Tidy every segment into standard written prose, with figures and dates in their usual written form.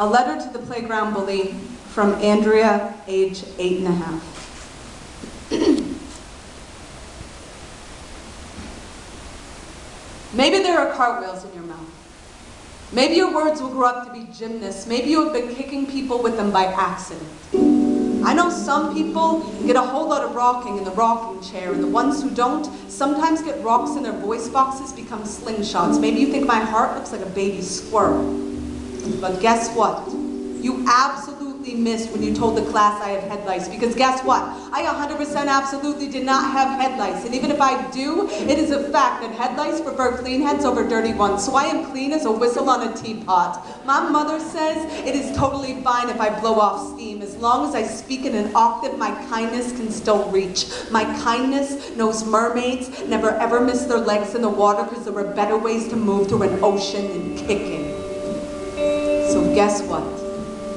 A letter to the playground bully from Andrea, age 8.5. Maybe there are cartwheels in your mouth. Maybe your words will grow up to be gymnasts. Maybe you have been kicking people with them by accident. I know some people get a whole lot of rocking in the rocking chair, and the ones who don't sometimes get rocks in their voice boxes become slingshots. Maybe you think my heart looks like a baby squirrel. But guess what? You absolutely missed when you told the class I have head lice, because guess what? I 100% absolutely did not have head lice, and even if I do, it is a fact that head lice prefer clean heads over dirty ones, so I am clean as a whistle on a teapot. My mother says it is totally fine if I blow off steam. As long as I speak in an octave, my kindness can still reach. My kindness knows mermaids never ever miss their legs in the water because there were better ways to move through an ocean than kicking. So guess what?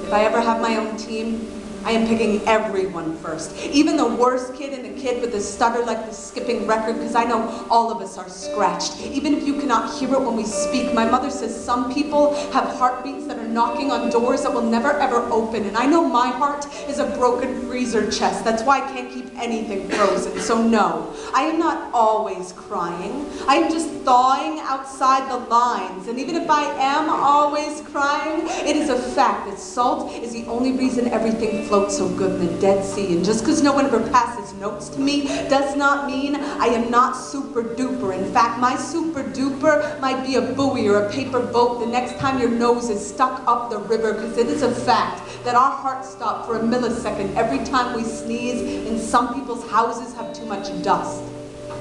If I ever have my own team, I am picking everyone first. Even the worst kid and the kid with the stutter like the skipping record, because I know all of us are scratched. Even if you cannot hear it when we speak, my mother says some people have heartbeats that are knocking on doors that will never ever open. And I know my heart is a broken freezer chest. That's why I can't keep anything frozen. So no, I am not always crying. I am just thawing outside the lines. And even if I am always crying, it is a fact that salt is the only reason everything floats so good in the Dead Sea. And just because no one ever passes notes to me does not mean I am not super duper. In fact, my super duper might be a buoy or a paper boat the next time your nose is stuck up the river, because it is a fact that our hearts stop for a millisecond every time we sneeze, and some people's houses have too much dust.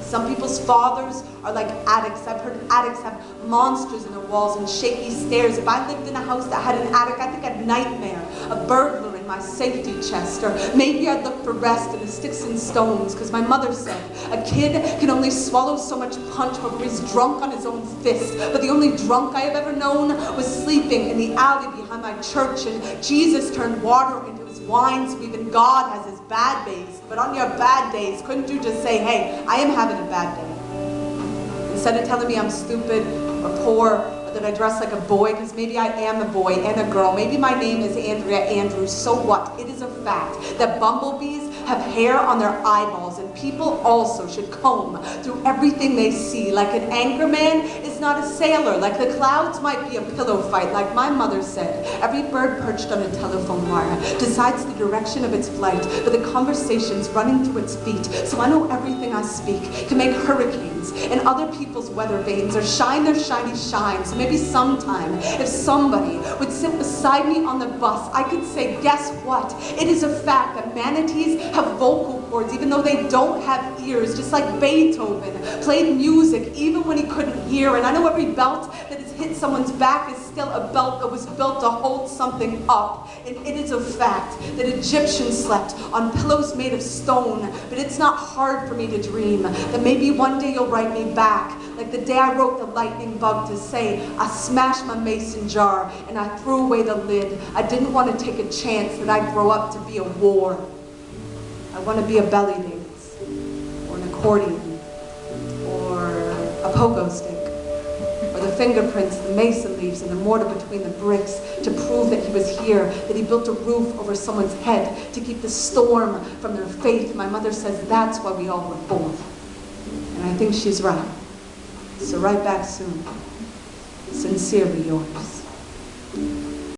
Some people's fathers are like attics. I've heard attics have monsters in their walls and shaky stairs. If I lived in a house that had an attic, I think I'd nightmare, a burglar in my safety chest, or maybe I'd look for rest in the sticks and stones, because my mother said a kid can only swallow so much punch before he's drunk on his own fist. But the only drunk I have ever known was sleeping in the alley behind my church, and Jesus turned water into his wine, so even God has his bad days. But on your bad days, couldn't you just say, hey, I am having a bad day? Instead of telling me I'm stupid or poor, or that I dress like a boy, because maybe I am a boy and a girl. Maybe my name is Andrea Andrews. So what? It is a fact that bumblebees have hair on their eyeballs, and people also should comb through everything they see. Like an anchorman is not a sailor. Like the clouds might be a pillow fight. Like my mother said, every bird perched on a telephone wire decides the direction of its flight, but the conversation's running through its feet. So I know everything I speak can make hurricanes in other people's weather vanes, or shine their shiny shine. So maybe sometime, if somebody would sit beside me on the bus, I could say, guess what? It is a fact that manatees have vocal cords even though they don't have ears, just like Beethoven played music even when he couldn't hear. And I know every belt that has hit someone's back is still a belt that was built to hold something up. And it is a fact that Egyptians slept on pillows made of stone, but it's not hard for me to dream that maybe one day you'll write me back, like the day I wrote the lightning bug, to say, I smashed my mason jar and I threw away the lid. I didn't want to take a chance that I'd grow up to be a war. I want to be a belly dance, or an accordion, or a pogo stick, or the fingerprints, the mason leaves, and the mortar between the bricks to prove that he was here, that he built a roof over someone's head to keep the storm from their faith. My mother says that's why we all were born. And I think she's right. So right back soon. Sincerely yours.